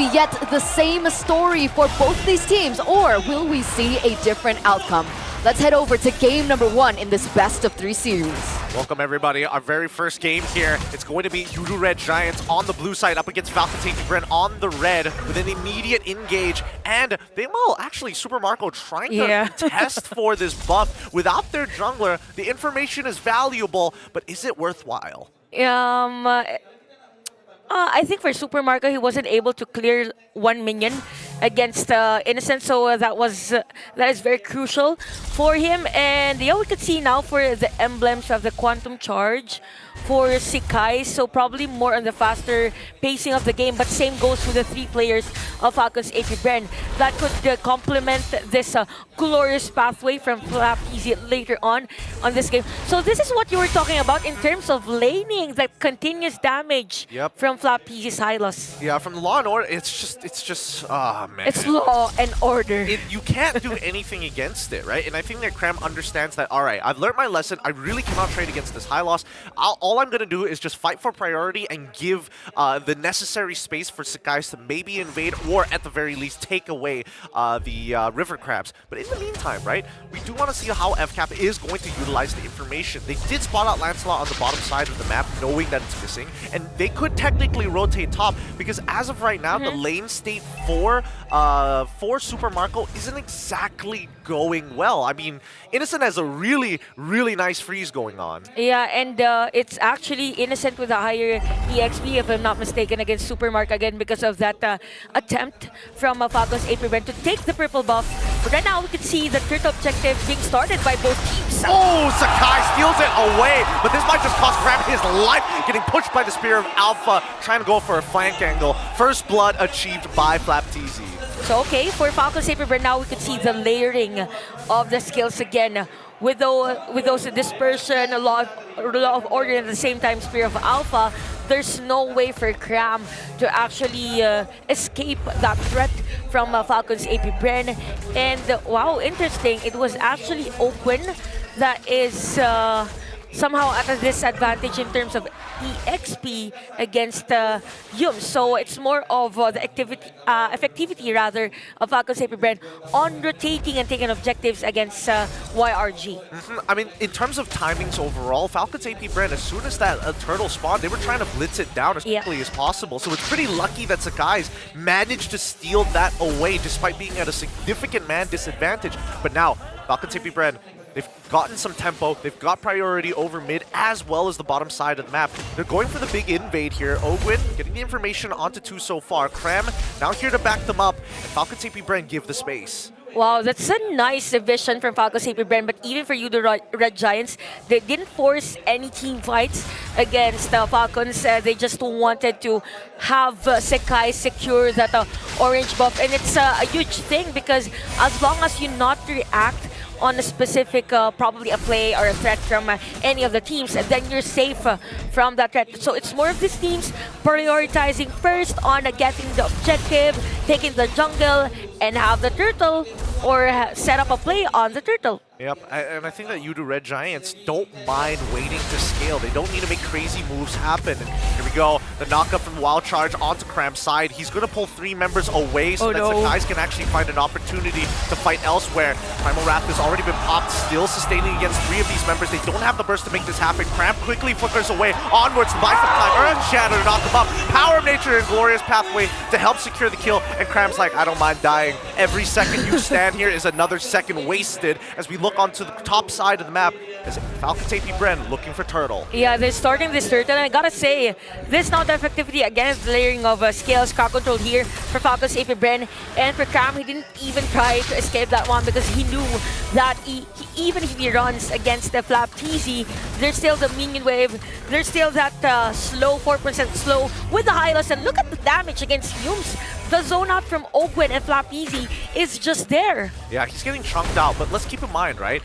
be yet the same story for both these teams, or will we see a different outcome? Let's head over to game number 1 in this best-of-3 series. Welcome everybody, our very first game here. It's going to be Yoodo Red Giants on the blue side up against Falcons Apbren on the red with an immediate engage. And they will actually, Super Marco trying to test for this buff. Without their jungler, the information is valuable, but is it worthwhile? I think for Super Marco, he wasn't able to clear one minion against Innocent, so that is very crucial for him. And yeah, we could see now for the emblems of the Quantum Charge for Sekai, so probably more on the faster pacing of the game, but same goes for the 3 players of Falcons Apbren. That could complement this glorious pathway from Flapeezy later on this game. So this is what you were talking about in terms of laning, that continuous damage from Flapeezy's Hylos. Yeah, from the Law and Order, it's just, oh man. It's Law and Order. You can't do anything against it, right? And I think that Cram understands that, all right, I've learned my lesson. I really cannot trade against this high loss. All I'm going to do is just fight for priority and give the necessary space for Sakai to maybe invade or at the very least take away the River Crabs. But in the meantime, right, we do want to see how FCAP is going to utilize the information. They did spot out Lancelot on the bottom side of the map, knowing that it's missing, and they could technically rotate top because as of right now, the lane state for Super Marco isn't exactly going well. I mean, Innocent has a really, really nice freeze going on. Yeah, and it's actually Innocent with a higher EXP, if I'm not mistaken, against Super Marco again because of that attempt from Falcons Apbren to take the purple buff. But right now we can see the turtle objective being started by both teams. Oh, Sakai steals it away, but this might just cost Cram his life, getting pushed by the Spear of Alpha, trying to go for a flank angle. First blood achieved by Flapeezy. So okay, for Falcons Apbren now we could see the layering of the skills again. With those dispersion, a lot of order, and at the same time Spear of Alpha, there's no way for Cram to actually escape that threat from Falcons Apbren. And wow, interesting, it was actually Oakwen that is somehow at a disadvantage in terms of EXP against Yum. So it's more of the effectivity rather of Falcons Apbren on rotating and taking objectives against YRG. I mean, in terms of timings overall, Falcons Apbren, as soon as that turtle spawned, they were trying to blitz it down as quickly as possible. So it's pretty lucky that Sakai's managed to steal that away despite being at a significant man disadvantage. But now, Falcons Apbren, they've gotten some tempo, they've got priority over mid as well as the bottom side of the map. They're going for the big invade here. Ogwin getting the information onto 2 so far. Cram now here to back them up, and Falcons Apbren give the space. Wow, that's a nice vision from Falcons Apbren, but even for Yoodo Red Giants, they didn't force any team fights against Falcons. They just wanted to have Sekai secure that orange buff, and it's a huge thing because as long as you not react on a specific, probably a play or a threat from any of the teams, and then you're safe from that threat. So it's more of these teams prioritizing first on getting the objective, taking the jungle, and have the turtle or set up a play on the turtle. Yep, and I think that Yoodo Red Giants don't mind waiting to scale. They don't need to make crazy moves happen. And here we go, the knockup from Wild Charge onto Cram's side. He's going to pull 3 members away so that Sakai's can actually find an opportunity to fight elsewhere. Primal Wrath has already been popped, still sustaining against 3 of these members. They don't have the burst to make this happen. Cram quickly flickers away, onwards, buy some time. Earth Shadow to knock him up. Power of Nature and Glorious Pathway to help secure the kill. And Cram's like, I don't mind dying. Every second you stand here is another second wasted as we look onto the top side of the map as Falcons Apbren looking for turtle. Yeah, they're starting this turtle, and I gotta say, this now the effectivity against the layering of scales, crowd control here for Falcons Apbren, and for Cram, he didn't even try to escape that one because he knew that even if he runs against the Flapeezy, there's still the minion wave, there's still that slow, 4% slow with the Hylos, and look at the damage against Yums. The zone out from Ogwen and Flapeezy is just there. Yeah, he's getting chunked out, but let's keep in mind, right?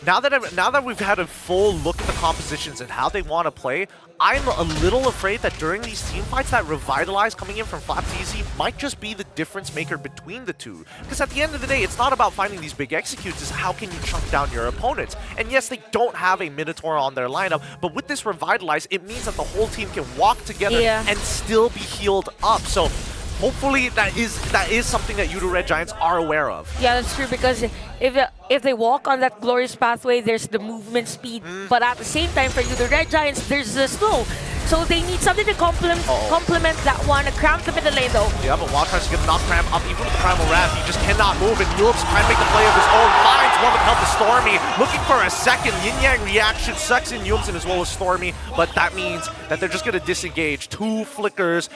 Now that we've had a full look at the compositions and how they want to play, I'm a little afraid that during these team fights, that Revitalize coming in from Flapeezy might just be the difference maker between the two. Because at the end of the day, it's not about finding these big executes, it's how can you chunk down your opponents. And yes, they don't have a Minotaur on their lineup, but with this Revitalize, it means that the whole team can walk together and still be healed up. So hopefully that is something that Yoodo Red Giants are aware of. Yeah, that's true, because if they walk on that glorious pathway, there's the movement speed. But at the same time, for Yoodo Red Giants, there's the slow. So they need something to complement that one. Cram the middle lane though. Yeah, but Wildcard's gonna knock Cram up even with the Primal Wrath. He just cannot move, and Yulb's trying to make the play of his own. Finds one with the help of Stormy. Looking for a second Yin-Yang reaction. Sucks in Yulb's as well as Stormy, but that means that they're just gonna disengage. Two flickers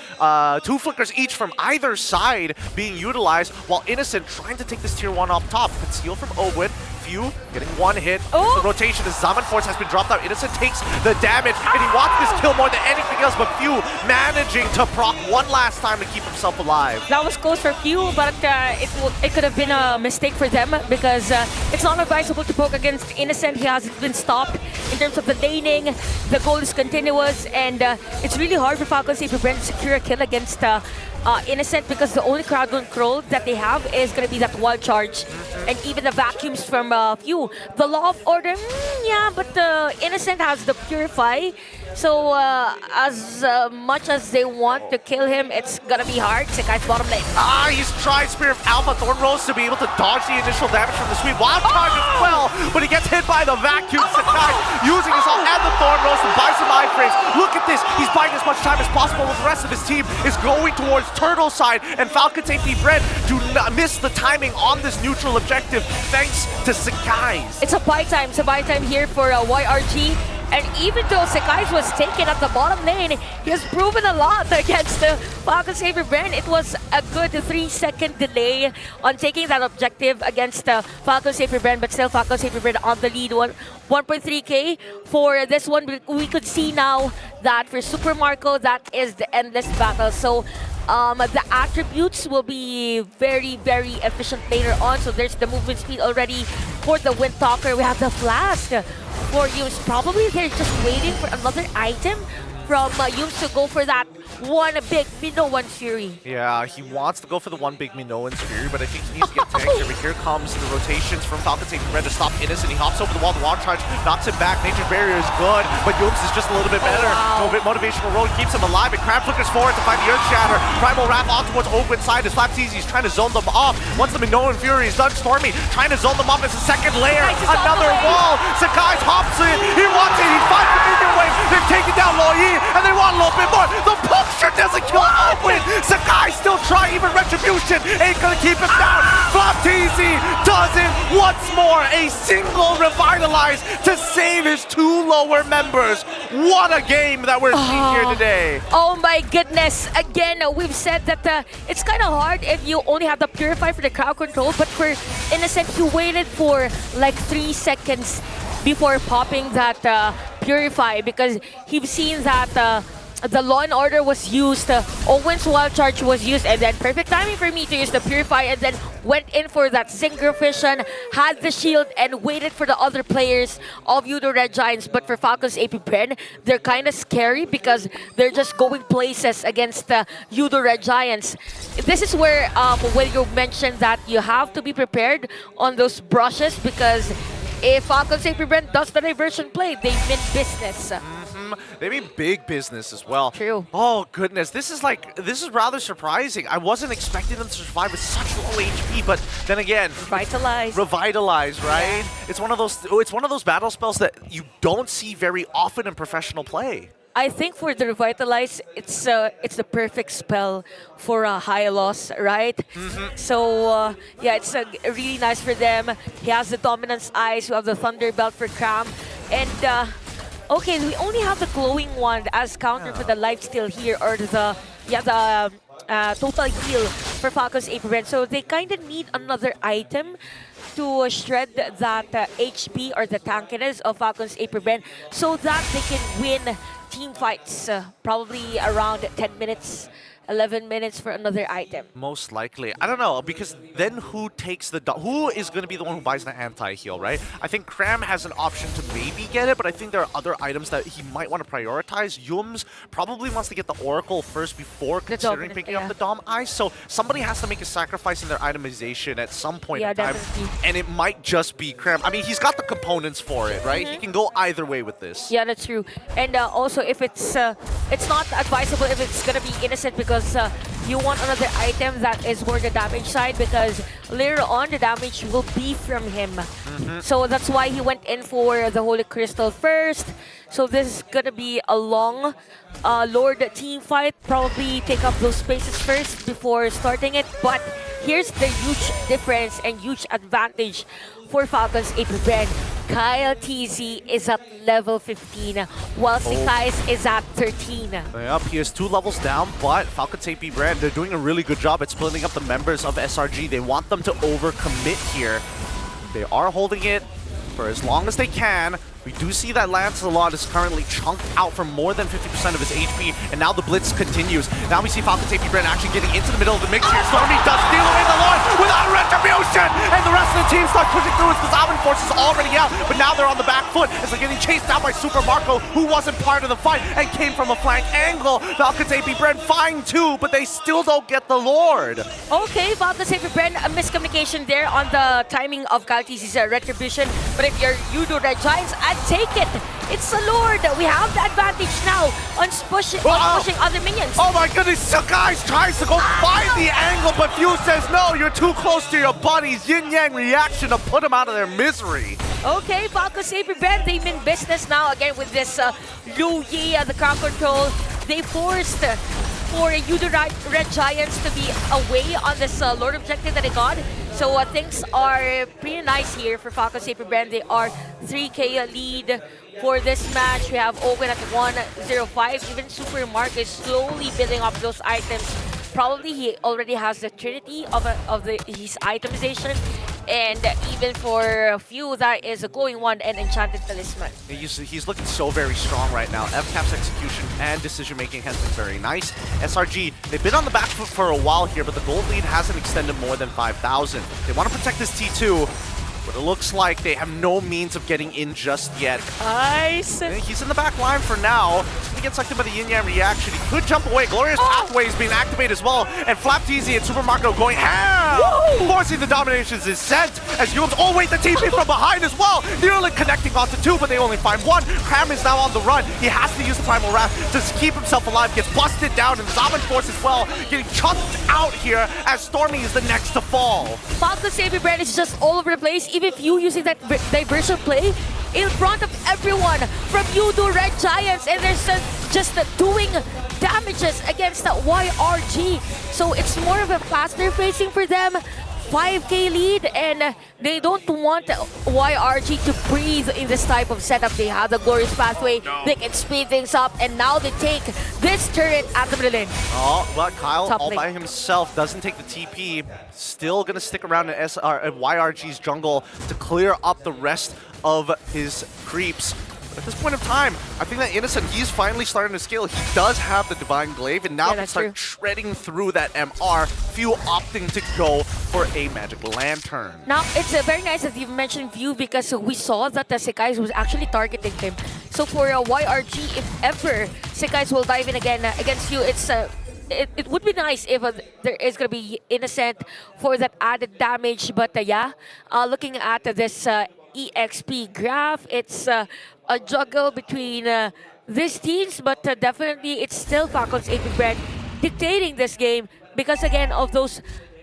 each from either side being utilized, while Innocent trying to take this tier 1 off top. Conceal from Owen. Few getting one hit. Oh. The rotation as Zaman Force has been dropped out. Innocent takes the damage, and he wants this kill more than anything else, but Few managing to proc one last time to keep himself alive. That was close for few, but it could have been a mistake for them, because it's not advisable to poke against Innocent. He hasn't been stopped in terms of the laning. The goal is continuous, and it's really hard for Falcons to secure a kill against Innocent, because the only crowd control that they have is going to be that wall charge, and even the vacuums from Few. The Law of Order, yeah, but Innocent has the Purify. So as much as they want to kill him, it's gonna be hard. Sekai's bottom lane. He's tried Spear of Alpha Thorn Rose to be able to dodge the initial damage from the sweep. Wild charge as well, but he gets hit by the vacuum. Sakai using his ult and the Thorn Rose to buy some iframes. Look at this, he's buying as much time as possible, while the rest of his team is going towards Turtle side, and Falcons Apbren do not miss the timing on this neutral objective thanks to Sekai's. It's a buy time. It's a buy time here for YRG. And even though Sekai's was taken at the bottom lane, he has proven a lot against the Falcons Apbren. It was a good 3-second delay on taking that objective against Falcons Apbren, but still Falcons Apbren on the lead. 1.3k for this one. We could see now that for Super Marco, that is the endless battle. So the attributes will be very, very efficient later on. So there's the movement speed already for the Windtalker. We have the Flask for Yums. Probably they're just waiting for another item from Yums to go for that one big Minoan Fury. Yeah, he wants to go for the one big Minoan Fury, but I think he needs to get tanked here. But here comes the rotations from Falcons Apbren to stop Innocent. He hops over the wall, the wall charge, knocks him back. Nature Barrier is good, but Yums is just a little bit better. Motivational roll keeps him alive, and Crab flickers forward to find the Earth Shatter. Primal Wrath on towards Open side. His Slaps easy. He's trying to zone them off. Once the Minoan Fury is done, Stormy trying to zone them off as a second layer. Another wall. Sakai hops in. He wants it. He finds the minion wave. They've taken down Loyi, and they want a little bit more. The puncture doesn't kill Open. Sakai still trying. Even Retribution ain't gonna keep him down. Flopteezy does it once more. A single revitalize to save his two lower members. What a game that we're seeing here today. Oh my goodness. Again, we've said that it's kind of hard if you only have the Purify for the crowd control, but for Innocent, he waited for like 3 seconds before popping that Purify, because he's seen that the Law and Order was used, Owen's Wild Charge was used, and then perfect timing for me to use the Purify, and then went in for that Zinger Vision, had the shield, and waited for the other players of Yoodo Red Giants. But for Falcons Apbren, they're kind of scary because they're just going places against Yoodo Red Giants. This is where when you mentioned that you have to be prepared on those brushes, because if Falcons Apbren does the diversion play, they mean business. They mean big business as well. True. Oh goodness, this is rather surprising. I wasn't expecting them to survive with such low HP, but then again, revitalize, right? Yeah. It's one of those battle spells that you don't see very often in professional play. I think for the Revitalize, it's the perfect spell for a high loss, right? So yeah, it's really nice for them. He has the Dominance Eyes, we have the Thunder Belt for Cram, and okay, we only have the Glowing Wand as counter for the lifesteal here, or the total heal for Falcons Apbren. So they kind of need another item to shred that HP or the tankiness of Falcons Apbren, so that they can win team fights, probably around 10 minutes. 11 minutes for another item. Most likely. I don't know, because then who takes the... Who is going to be the one who buys the anti-heal, right? I think Cram has an option to maybe get it, but I think there are other items that he might want to prioritize. Yums probably wants to get the Oracle first before considering picking up the Dom Eyes, so somebody has to make a sacrifice in their itemization at some point in time. Definitely. And it might just be Cram. I mean, he's got the components for it, right? He can go either way with this. Yeah, that's true. And also, if it's not advisable if it's going to be Innocent, because because you want another item that is for the damage side, because later on the damage will be from him. So that's why he went in for the Holy Crystal first. So this is gonna be a long Lord team fight. Probably take up those spaces first before starting it. But here's the huge difference and huge advantage for Falcons Apbren. Kyle TZ is at level 15, while Sekais is at 13. Yep, he is 2 levels down, but Falcons Apbren, they're doing a really good job at splitting up the members of SRG. They want them to overcommit here. They are holding it for as long as they can. We do see that Lancelot is currently chunked out for more than 50% of his HP, and now the blitz continues. Now we see Falcons Apbren actually getting into the middle of the mix here. Stormy does steal away the Lord without retribution, and the rest of the team start pushing through as the Alvin force is already out, but now they're on the back foot as they're getting chased down by Super Marco, who wasn't part of the fight and came from a flank angle. Falcons Apbren fine too, but they still don't get the Lord. Okay, Falcons Apbren, a miscommunication there on the timing of Kyle TZ's retribution, but if you're Yoodo Red Giants, I'd take it. It's the Lord. We have the advantage now on pushing other minions. Oh my goodness, Sekais tries to go find the angle, but Few says, no, you're too close to your buddies. Yin-Yang reaction to put them out of their misery. Okay, Falcons Apbren, they mean business now again with this Lu Yi, the crowd control. They forced for Yoodo Red Giants to be away on this Lord objective that they got. So things are pretty nice here for Falcons Apbren. They are 3K lead for this match. We have Owen at 105. Even Super Mark is slowly building up those items. Probably he already has the trinity of his itemization. And even for a few, that is a glowing one and enchanted talisman. He's looking so very strong right now. FCAP's execution and decision making has been very nice. SRG, they've been on the back foot for a while here, but the gold lead hasn't extended more than 5,000. They want to protect this T2, but it looks like they have no means of getting in just yet. Nice. He's in the back line for now. He gets sucked in by the Yin-Yang reaction. He could jump away. Glorious Pathway is being activated as well. And Flapteezy and Super Marco going ham! Forcing the dominations is sent as Yule's, oh wait, the TP from behind as well. Nearly connecting onto 2, but they only find 1. Cram is now on the run. He has to use the Primal Wrath to keep himself alive. Gets busted down, and the Zaman Force as well getting chunked out here as Stormy is the next to fall. Falcons Apbren is just all over the place. Even if you using that diversion play in front of everyone from Yoodo Red Giants, and they're just doing damages against the YRG. So it's more of a faster pacing for them. 5K lead, and they don't want YRG to breathe in this type of setup. They have the Glorious Pathway, they can speed things up, and now they take this turret at the middle lane. Oh, but Kyle Top all lane. by himself doesn't take the TP. Still gonna stick around in YRG's jungle to clear up the rest of his creeps. At this point of time, I think that Innocent, he's finally starting to scale. He does have the Divine Glaive, and now he can start shredding through that MR. Few opting to go for a Magic Lantern. Now, it's very nice that you've mentioned View, because we saw that the Sekais was actually targeting him. So for YRG, if ever Sekais will dive in again against View, it would be nice if there is going to be Innocent for that added damage. But yeah, looking at this EXP graph, it's a juggle between these teams, but definitely it's still Falcons Apbren dictating this game because again of those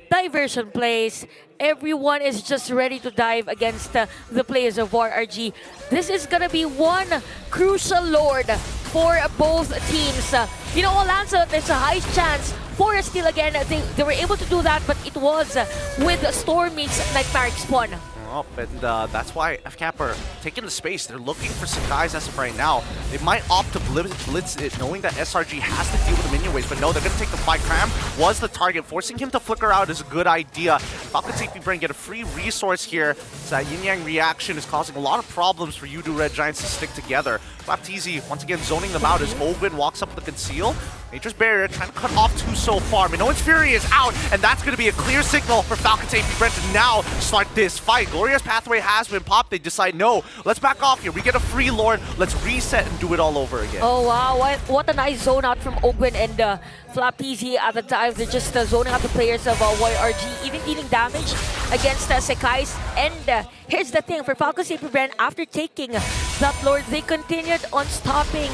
diversion plays. Everyone is just ready to dive against the players of YRG. This is gonna be one crucial Lord for both teams. You know, Lancelot, there's a high chance for a steal again. They were able to do that, but it was with Stormy's Nightmare Spawn. Oh, and that's why FCAP are taking the space. They're looking for Sekai's as of right now. They might opt to blitz it, knowing that SRG has to deal with the minion waves, but no, they're going to take the fight. Cram was the target. Forcing him to flicker out is a good idea. Falcons Apbren get a free resource here. So that Yin-Yang reaction is causing a lot of problems for Yoodo Red Giants to stick together. Flapteezy once again zoning them out as Owen walks up with the conceal. Nature's Barrier trying to cut off 2 so far. Minoan's Fury is out, and that's going to be a clear signal for Falcons Apbren to now start this fight. Glorious Pathway has been popped. They decide, no, let's back off here. We get a free Lord. Let's reset and do it all over again. Oh, wow. What a nice zone out from Owen and Flapteezy at the time. They're just zoning out the players of YRG, even dealing damage against Sekais. And here's the thing, for Falcons Apbren, after taking that Lord, they continued on stopping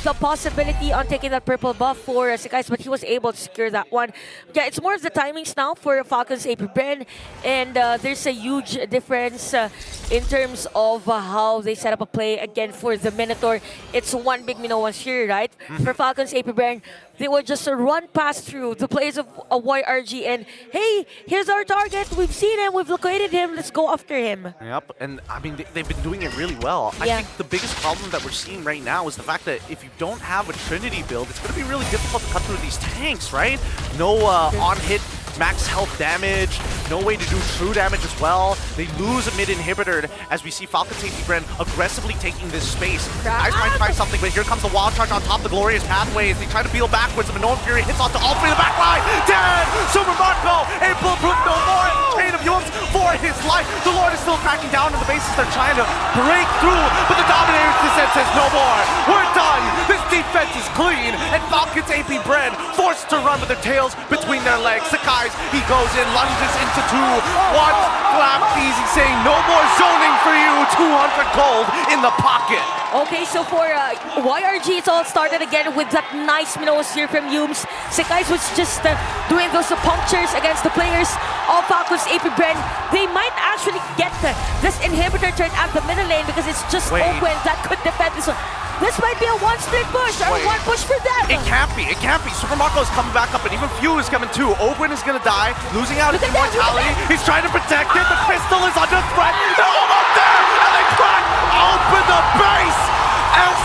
the possibility on taking that purple buff for Sekais, but he was able to secure that one. Yeah, it's more of the timings now for Falcons Apbren, and there's a huge difference in terms of how they set up a play again for the Minotaur. It's one big minnow once here, right? For Falcons Apbren, they would just run past through the plays of a YRG and, hey, here's our target. We've seen him. We've located him. Let's go after him. Yep, and I mean, they've been doing it really well. Yeah. I think the biggest problem that we're seeing right now is the fact that if you don't have a Trinity build, it's going to be really difficult to cut through these tanks, right? No on-hit max health damage, no way to do true damage as well. They lose a mid inhibitor as we see Falcons Apbren aggressively taking this space. Guys might try something, but here comes the wild charge on top of the glorious pathways. They try to peel backwards, the Minoan Fury hits onto all three of the back line. Dead! Super Marco, a bulletproof no more, and the chain of Yooms for his life. The Lord is still cracking down on the bases. They're trying to break through, but the Dominator's descent says no more. We're done. This defense is clean, and Falcons Apbren forced to run with their tails between their legs. Sakai, he goes in, lunges into two. One flap easy, saying no more zoning for you. 200 gold in the pocket. Okay, so for YRG, it's all started again with that nice Minoas here from Yooms. Sekais was just doing those punctures against the players of Falcons Apbren. They might actually get this inhibitor turn at the middle lane because it's just open that could defend this one. This might be a one-split push or one push for them. It can't be. It can't be. Super Marco is coming back up, and even Few is coming too. Owen is going to die, losing out his immortality. He's trying to protect it. The crystal is under threat. They're almost there, and they crack open the base.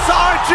SRG